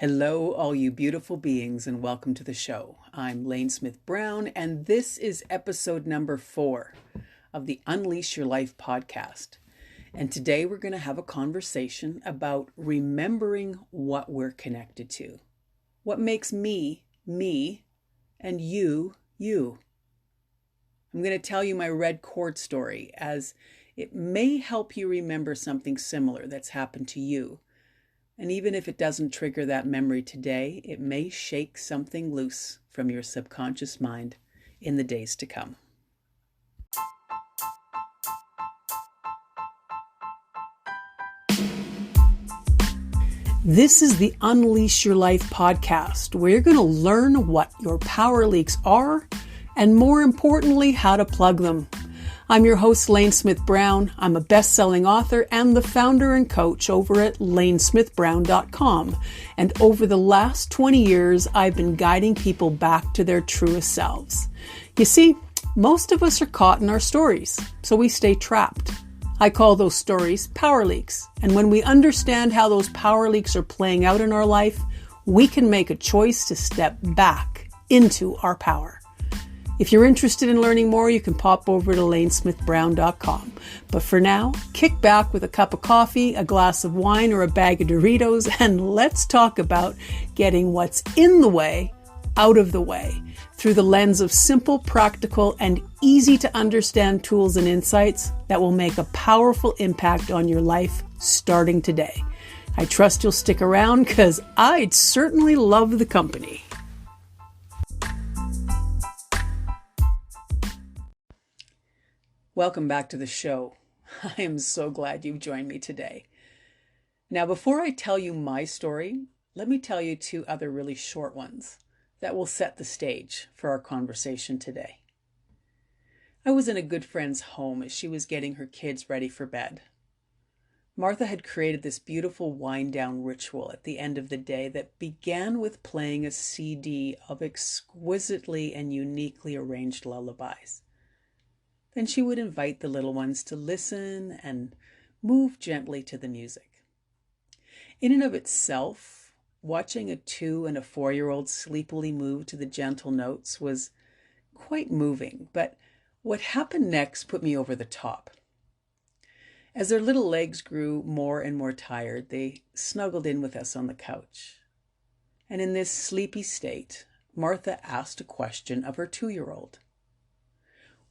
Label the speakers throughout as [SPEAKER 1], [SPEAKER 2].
[SPEAKER 1] Hello, all you beautiful beings, and welcome to the show. I'm Lane Smith Brown, and this is episode number 4 of the Unleash Your Life podcast. And today we're going to have a conversation about remembering what we're connected to. What makes me, me, and you, you. I'm going to tell you my red cord story, as it may help you remember something similar that's happened to you. And even if it doesn't trigger that memory today, it may shake something loose from your subconscious mind in the days to come. This is the Unleash Your Life podcast, where you're going to learn what your power leaks are, and more importantly, how to plug them. I'm your host, Lane Smith Brown. I'm a best-selling author and the founder and coach over at lanesmithbrown.com. And over the last 20 years, I've been guiding people back to their truest selves. You see, most of us are caught in our stories, so we stay trapped. I call those stories power leaks. And when we understand how those power leaks are playing out in our life, we can make a choice to step back into our power. If you're interested in learning more, you can pop over to lanesmithbrown.com. But for now, kick back with a cup of coffee, a glass of wine, or a bag of Doritos, and let's talk about getting what's in the way out of the way through the lens of simple, practical, and easy to understand tools and insights that will make a powerful impact on your life starting today. I trust you'll stick around because I'd certainly love the company. Welcome back to the show. I am so glad you've joined me today. Now, before I tell you my story, let me tell you 2 other really short ones that will set the stage for our conversation today. I was in a good friend's home as she was getting her kids ready for bed. Martha had created this beautiful wind-down ritual at the end of the day that began with playing a CD of exquisitely and uniquely arranged lullabies. Then she would invite the little ones to listen and move gently to the music. In and of itself, watching a 2- and 4-year-old sleepily move to the gentle notes was quite moving, but what happened next put me over the top. As their little legs grew more and more tired, they snuggled in with us on the couch. And in this sleepy state, Martha asked a question of her 2-year-old.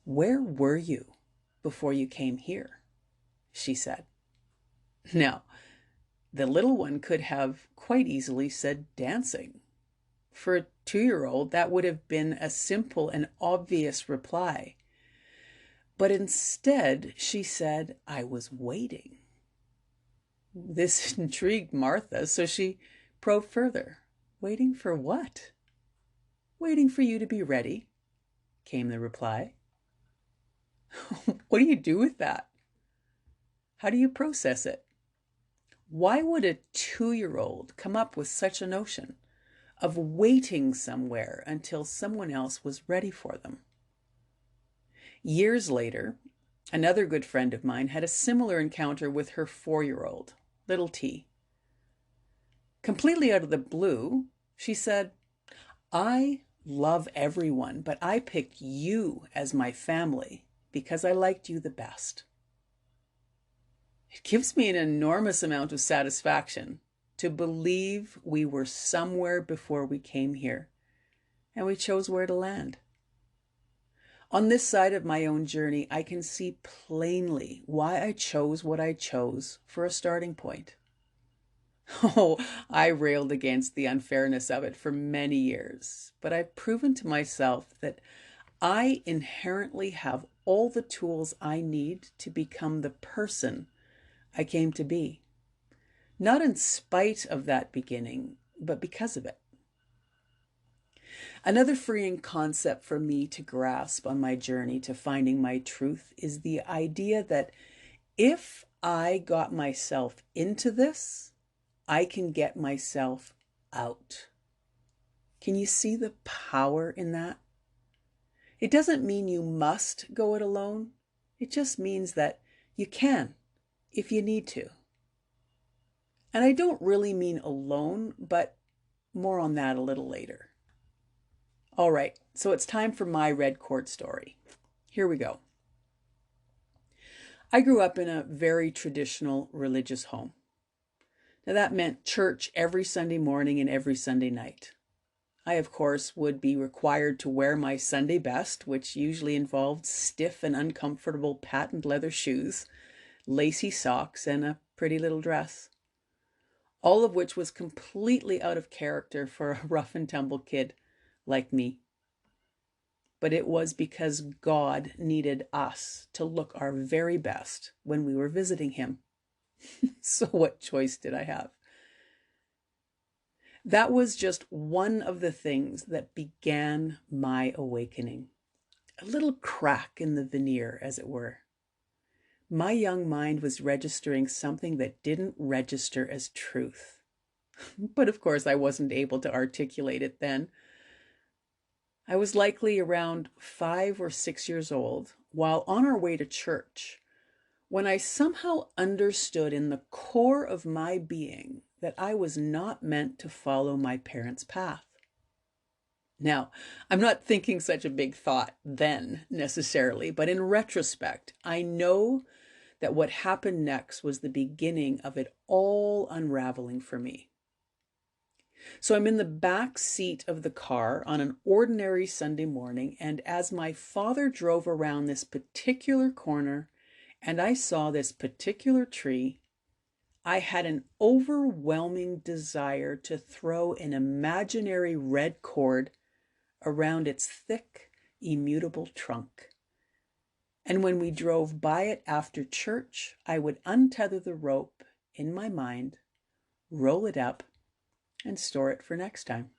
[SPEAKER 1] "Where were you before you came here?" she said. Now, the little one could have quite easily said dancing. For a 2-year-old, that would have been a simple and obvious reply. But instead, she said, "I was waiting." This intrigued Martha, so she probed further. "Waiting for what?" "Waiting for you to be ready," came the reply. What do you do with that? How do you process it? Why would a 2-year-old come up with such a notion of waiting somewhere until someone else was ready for them? Years later, another good friend of mine had a similar encounter with her 4-year-old, little T. Completely out of the blue, she said, "I love everyone, but I picked you as my family because I liked you the best." It gives me an enormous amount of satisfaction to believe we were somewhere before we came here, and we chose where to land. On this side of my own journey, I can see plainly why I chose what I chose for a starting point. Oh, I railed against the unfairness of it for many years, but I've proven to myself that I inherently have all the tools I need to become the person I came to be. Not in spite of that beginning, but because of it. Another freeing concept for me to grasp on my journey to finding my truth is the idea that if I got myself into this, I can get myself out. Can you see the power in that? It doesn't mean you must go it alone. It just means that you can, if you need to. And I don't really mean alone, but more on that a little later. All right, so it's time for my red cord story. Here we go. I grew up in a very traditional religious home. Now that meant church every Sunday morning and every Sunday night. I, of course, would be required to wear my Sunday best, which usually involved stiff and uncomfortable patent leather shoes, lacy socks, and a pretty little dress. All of which was completely out of character for a rough and tumble kid like me. But it was because God needed us to look our very best when we were visiting him. So what choice did I have? That was just one of the things that began my awakening. A little crack in the veneer, as it were. My young mind was registering something that didn't register as truth. But of course, I wasn't able to articulate it then. I was likely around 5 or 6 years old, while on our way to church, when I somehow understood in the core of my being that I was not meant to follow my parents' path. Now, I'm not thinking such a big thought then necessarily, but in retrospect, I know that what happened next was the beginning of it all unraveling for me. So I'm in the back seat of the car on an ordinary Sunday morning, and as my father drove around this particular corner and I saw this particular tree, I had an overwhelming desire to throw an imaginary red cord around its thick, immutable trunk. And when we drove by it after church, I would untether the rope in my mind, roll it up, and store it for next time.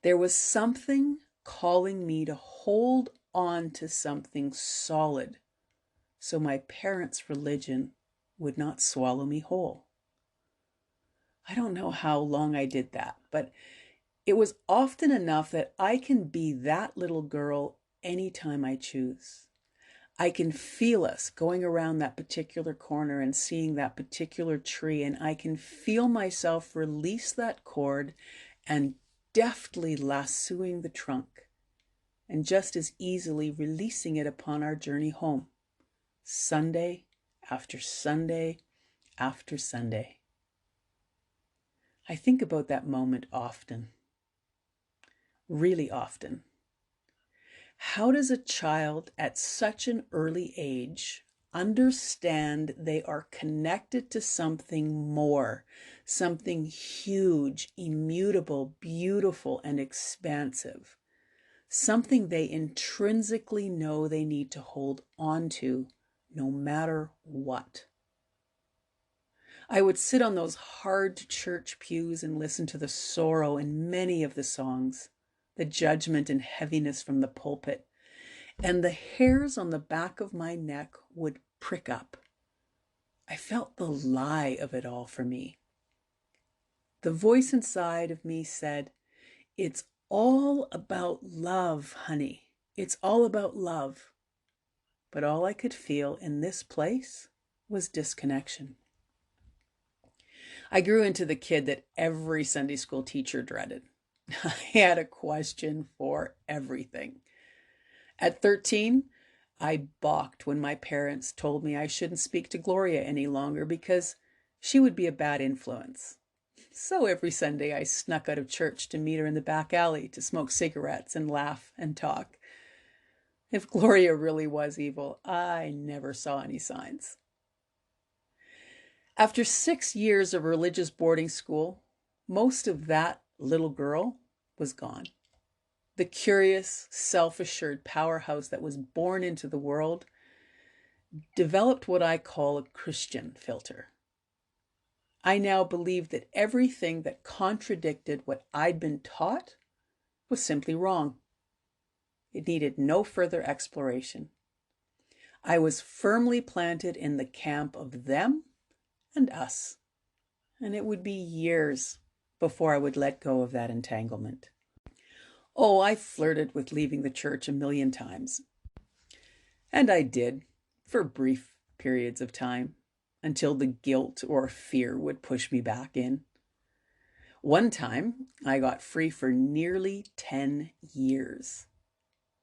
[SPEAKER 1] There was something calling me to hold on to something solid so my parents' religion would not swallow me whole. I don't know how long I did that, but it was often enough that I can be that little girl anytime I choose. I can feel us going around that particular corner and seeing that particular tree, and I can feel myself release that cord and deftly lassoing the trunk, and just as easily releasing it upon our journey home, Sunday after Sunday after Sunday. I think about that moment often, really often. How does a child at such an early age understand they are connected to something more, something huge, immutable, beautiful, and expansive, something they intrinsically know they need to hold on to no matter what? I would sit on those hard church pews and listen to the sorrow in many of the songs, the judgment and heaviness from the pulpit, and the hairs on the back of my neck would prick up. I felt the lie of it all for me. The voice inside of me said, "It's all about love, honey. It's all about love." But all I could feel in this place was disconnection. I grew into the kid that every Sunday school teacher dreaded. I had a question for everything. At 13, I balked when my parents told me I shouldn't speak to Gloria any longer because she would be a bad influence. So every Sunday I snuck out of church to meet her in the back alley to smoke cigarettes and laugh and talk. If Gloria really was evil, I never saw any signs. After 6 years of religious boarding school, most of that little girl was gone. The curious, self-assured powerhouse that was born into the world developed what I call a Christian filter. I now believed that everything that contradicted what I'd been taught was simply wrong. It needed no further exploration. I was firmly planted in the camp of them and us, and it would be years before I would let go of that entanglement. Oh, I flirted with leaving the church a million times. And I did, for brief periods of time, until the guilt or fear would push me back in. One time, I got free for nearly 10 years.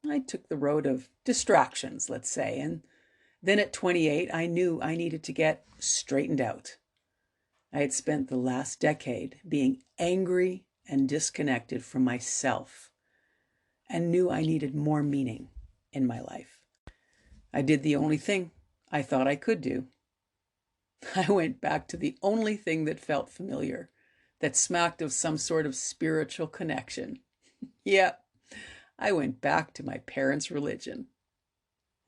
[SPEAKER 1] I took the road of distractions, let's say, and then at 28, I knew I needed to get straightened out. I had spent the last decade being angry and disconnected from myself and knew I needed more meaning in my life. I did the only thing I thought I could do. I went back to the only thing that felt familiar, that smacked of some sort of spiritual connection. Yeah, I went back to my parents' religion.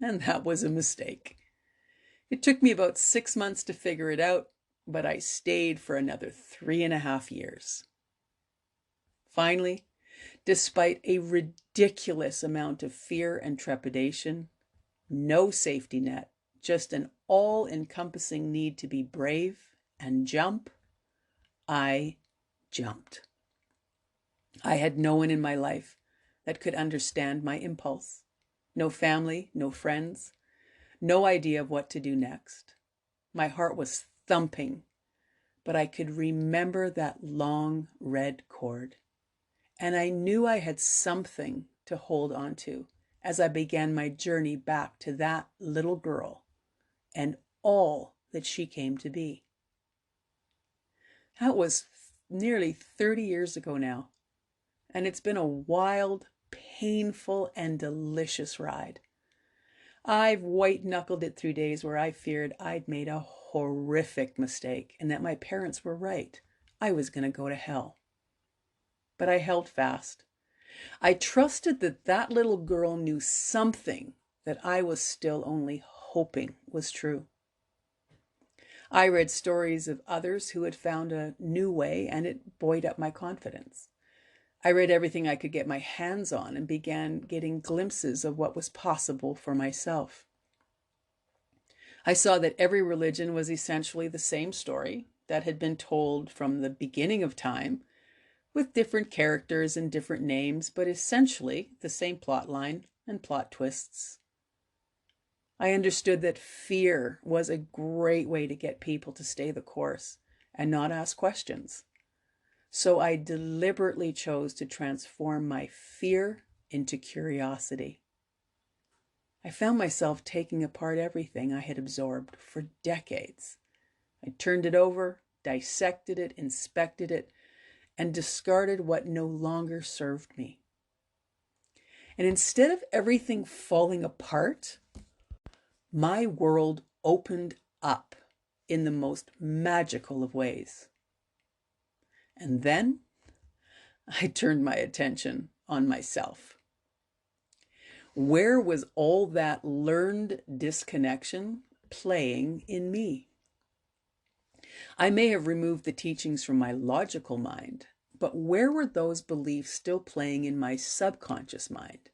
[SPEAKER 1] And that was a mistake. It took me about 6 months to figure it out, but I stayed for another 3.5 years. Finally, despite a ridiculous amount of fear and trepidation, no safety net, just an all-encompassing need to be brave and jump, I jumped. I had no one in my life that could understand my impulse. No family, no friends, no idea of what to do next. My heart was thumping, but I could remember that long red cord. And I knew I had something to hold on to as I began my journey back to that little girl and all that she came to be. That was nearly 30 years ago now, and it's been a wild, painful, and delicious ride. I've white-knuckled it through days where I feared I'd made a horrific mistake and that my parents were right. I was going to go to hell. But I held fast. I trusted that that little girl knew something that I was still only hoping was true. I read stories of others who had found a new way, and it buoyed up my confidence. I read everything I could get my hands on and began getting glimpses of what was possible for myself. I saw that every religion was essentially the same story that had been told from the beginning of time, with different characters and different names, but essentially the same plot line and plot twists. I understood that fear was a great way to get people to stay the course and not ask questions. So I deliberately chose to transform my fear into curiosity. I found myself taking apart everything I had absorbed for decades. I turned it over, dissected it, inspected it, and discarded what no longer served me. And instead of everything falling apart, my world opened up in the most magical of ways. And then I turned my attention on myself. Where was all that learned disconnection playing in me? I may have removed the teachings from my logical mind, but where were those beliefs still playing in my subconscious mind?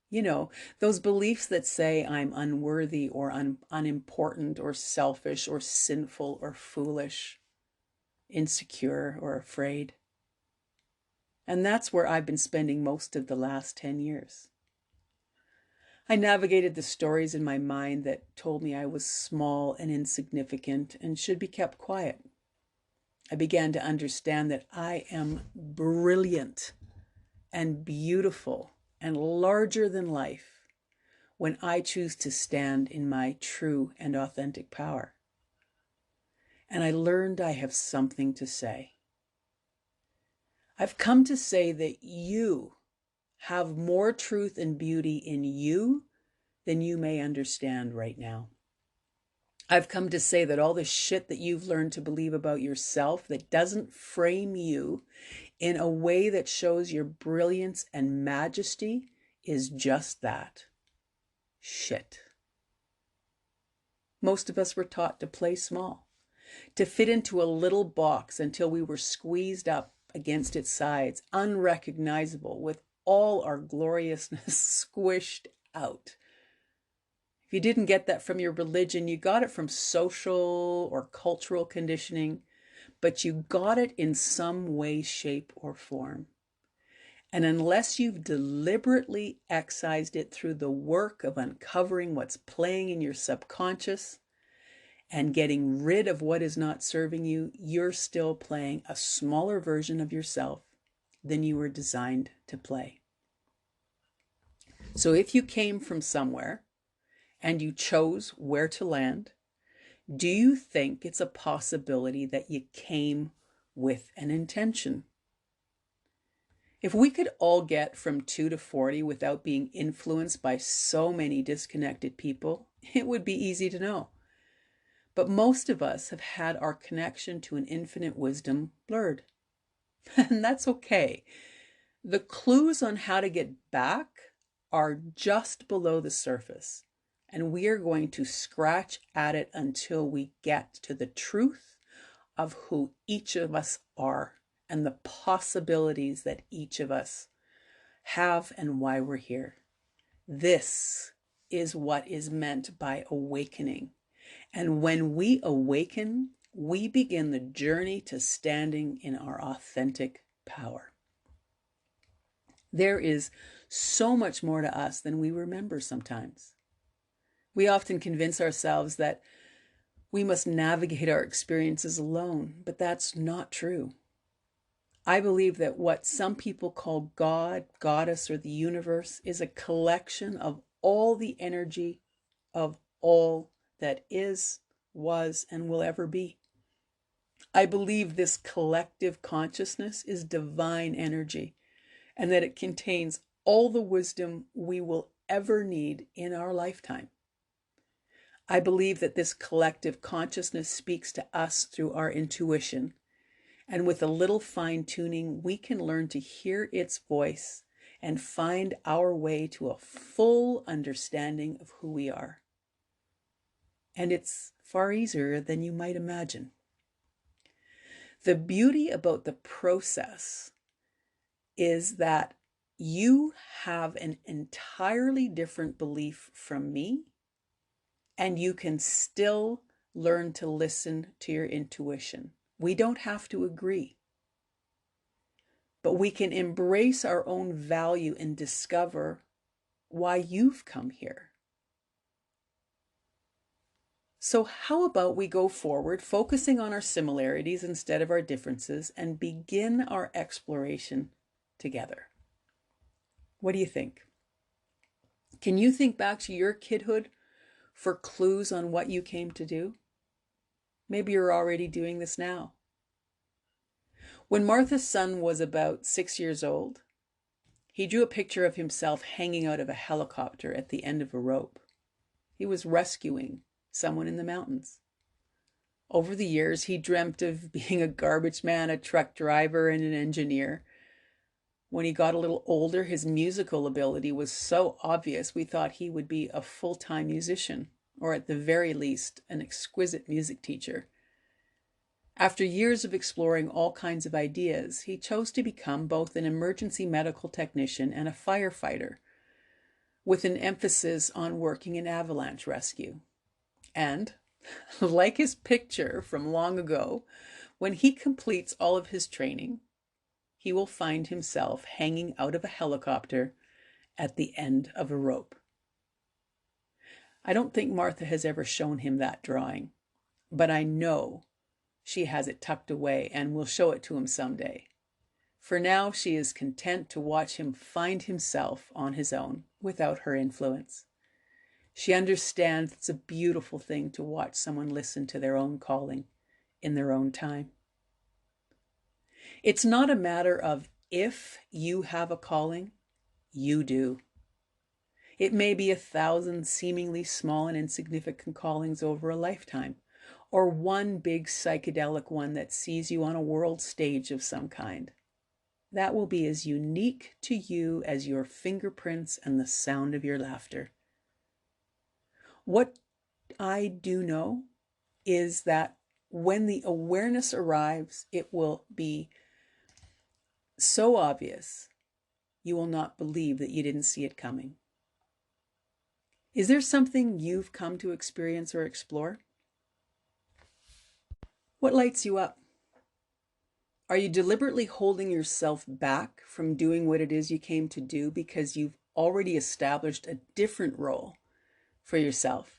[SPEAKER 1] You know, those beliefs that say I'm unworthy or unimportant or selfish or sinful or foolish, insecure or afraid. And that's where I've been spending most of the last 10 years. I navigated the stories in my mind that told me I was small and insignificant and should be kept quiet. I began to understand that I am brilliant and beautiful and larger than life when I choose to stand in my true and authentic power. And I learned I have something to say. I've come to say that you have more truth and beauty in you than you may understand right now. I've come to say that all the shit that you've learned to believe about yourself that doesn't frame you in a way that shows your brilliance and majesty is just that. Shit. Most of us were taught to play small, to fit into a little box until we were squeezed up against its sides, unrecognizable, with all our gloriousness squished out. If you didn't get that from your religion, you got it from social or cultural conditioning, but you got it in some way, shape, or form. And unless you've deliberately excised it through the work of uncovering what's playing in your subconscious and getting rid of what is not serving you, you're still playing a smaller version of yourself than you were designed to play. So if you came from somewhere and you chose where to land, do you think it's a possibility that you came with an intention? If we could all get from 2 to 40 without being influenced by so many disconnected people, it would be easy to know. But most of us have had our connection to an infinite wisdom blurred. And that's okay. The clues on how to get back are just below the surface. And we are going to scratch at it until we get to the truth of who each of us are and the possibilities that each of us have and why we're here. This is what is meant by awakening. And when we awaken, we begin the journey to standing in our authentic power. There is so much more to us than we remember sometimes. We often convince ourselves that we must navigate our experiences alone, but that's not true. I believe that what some people call God, Goddess, or the universe is a collection of all the energy of all that is, was, and will ever be. I believe this collective consciousness is divine energy and that it contains all the wisdom we will ever need in our lifetime. I believe that this collective consciousness speaks to us through our intuition, and with a little fine-tuning, we can learn to hear its voice and find our way to a full understanding of who we are. And it's far easier than you might imagine. The beauty about the process is that you have an entirely different belief from me, and you can still learn to listen to your intuition. We don't have to agree, but we can embrace our own value and discover why you've come here. So how about we go forward, focusing on our similarities instead of our differences, and begin our exploration together? What do you think? Can you think back to your kidhood for clues on what you came to do? Maybe you're already doing this now. When Martha's son was about 6 years old, he drew a picture of himself hanging out of a helicopter at the end of a rope. He was rescuing someone in the mountains. Over the years, he dreamt of being a garbage man, a truck driver, and an engineer. When he got a little older, his musical ability was so obvious we thought he would be a full-time musician, or at the very least, an exquisite music teacher. After years of exploring all kinds of ideas, he chose to become both an emergency medical technician and a firefighter, with an emphasis on working in avalanche rescue. And, like his picture from long ago, when he completes all of his training, he will find himself hanging out of a helicopter at the end of a rope. I don't think Martha has ever shown him that drawing, but I know she has it tucked away and will show it to him someday. For now, she is content to watch him find himself on his own without her influence. She understands it's a beautiful thing to watch someone listen to their own calling in their own time. It's not a matter of if you have a calling, you do. It may be 1,000 seemingly small and insignificant callings over a lifetime, or one big psychedelic one that sees you on a world stage of some kind. That will be as unique to you as your fingerprints and the sound of your laughter. What I do know is that when the awareness arrives, it will be so obvious you will not believe that you didn't see it coming. Is there something you've come to experience or explore? What lights you up? Are you deliberately holding yourself back from doing what it is you came to do because you've already established a different role for yourself,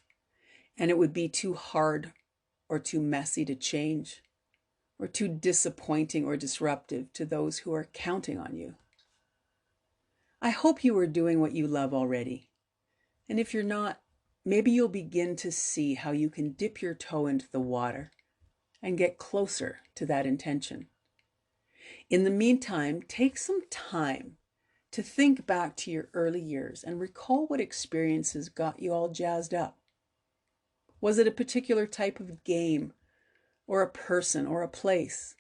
[SPEAKER 1] and it would be too hard or too messy to change, or too disappointing or disruptive to those who are counting on you. I hope you are doing what you love already. And if you're not, maybe you'll begin to see how you can dip your toe into the water and get closer to that intention. In the meantime, take some time to think back to your early years and recall what experiences got you all jazzed up. Was it a particular type of game, or a person, or a place?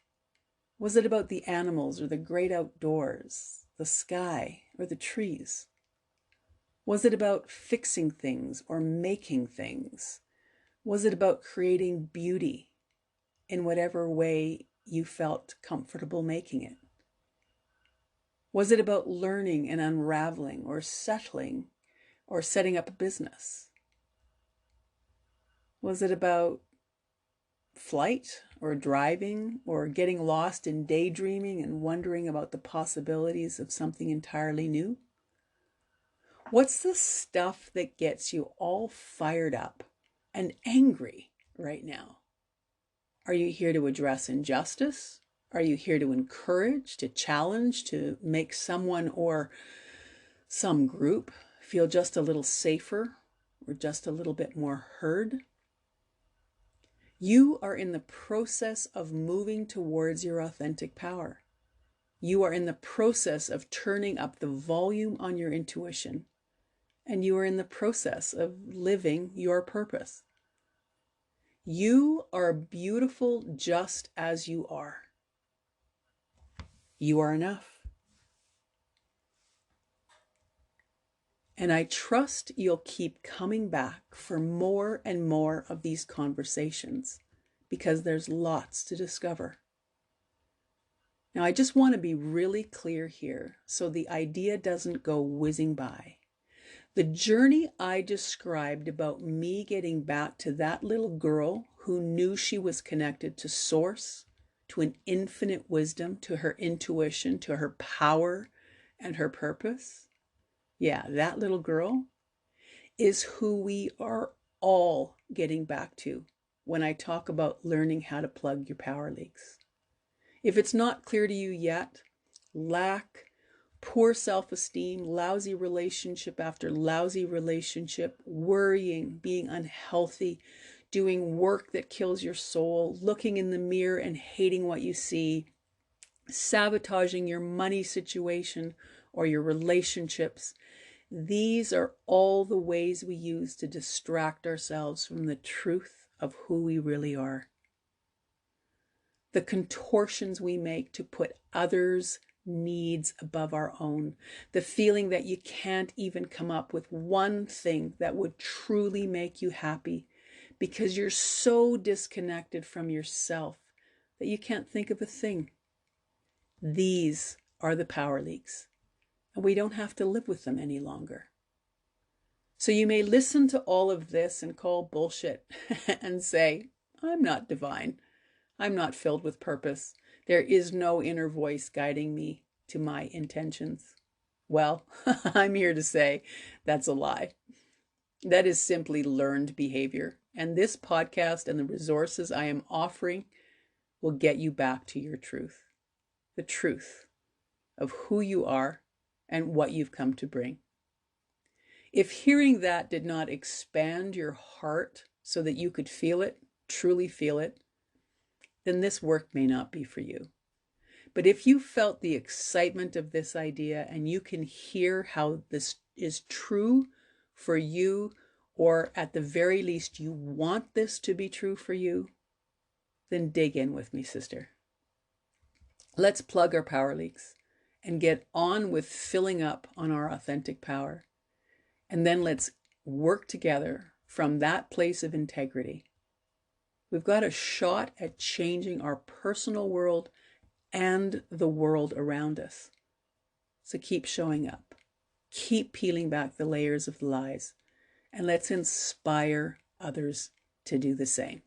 [SPEAKER 1] Was it about the animals or the great outdoors, the sky or the trees? Was it about fixing things or making things? Was it about creating beauty in whatever way you felt comfortable making it? Was it about learning and unraveling or settling or setting up a business? Was it about flight or driving or getting lost in daydreaming and wondering about the possibilities of something entirely new? What's the stuff that gets you all fired up and angry right now? Are you here to address injustice? Are you here to encourage, to challenge, to make someone or some group feel just a little safer or just a little bit more heard? You are in the process of moving towards your authentic power. You are in the process of turning up the volume on your intuition, and you are in the process of living your purpose. You are beautiful just as you are. You are enough. And I trust you'll keep coming back for more and more of these conversations because there's lots to discover. Now, I just want to be really clear here so the idea doesn't go whizzing by. The journey I described about me getting back to that little girl who knew she was connected to Source, to an infinite wisdom, to her intuition, to her power and her purpose. Yeah, that little girl is who we are all getting back to when I talk about learning how to plug your power leaks. If it's not clear to you yet, lack, poor self-esteem, lousy relationship after lousy relationship, worrying, being unhealthy, doing work that kills your soul, looking in the mirror and hating what you see, sabotaging your money situation or your relationships. These are all the ways we use to distract ourselves from the truth of who we really are. The contortions we make to put others' needs above our own, the feeling that you can't even come up with one thing that would truly make you happy because you're so disconnected from yourself that you can't think of a thing. These are the power leaks, and we don't have to live with them any longer. So you may listen to all of this and call bullshit and say, I'm not divine. I'm not filled with purpose. There is no inner voice guiding me to my intentions. Well, I'm here to say that's a lie. That is simply learned behavior. And this podcast and the resources I am offering will get you back to your truth. The truth of who you are and what you've come to bring. If hearing that did not expand your heart so that you could feel it, truly feel it, then this work may not be for you. But if you felt the excitement of this idea and you can hear how this is true for you, or at the very least you want this to be true for you, then dig in with me, sister. Let's plug our power leaks and get on with filling up on our authentic power. And then let's work together from that place of integrity. We've got a shot at changing our personal world and the world around us. So keep showing up. Keep peeling back the layers of the lies. And let's inspire others to do the same.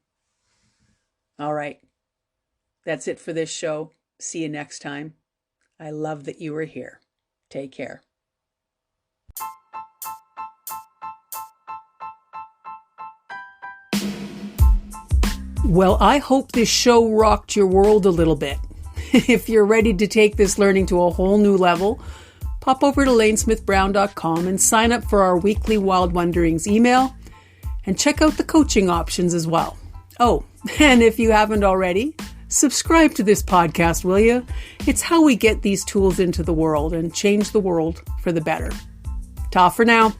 [SPEAKER 1] All right. That's it for this show. See you next time. I love that you are here. Take care. Well, I hope this show rocked your world a little bit. If you're ready to take this learning to a whole new level, pop over to lanesmithbrown.com and sign up for our weekly Wild Wonderings email and check out the coaching options as well. Oh, and if you haven't already, subscribe to this podcast, will you? It's how we get these tools into the world and change the world for the better. Ta for now.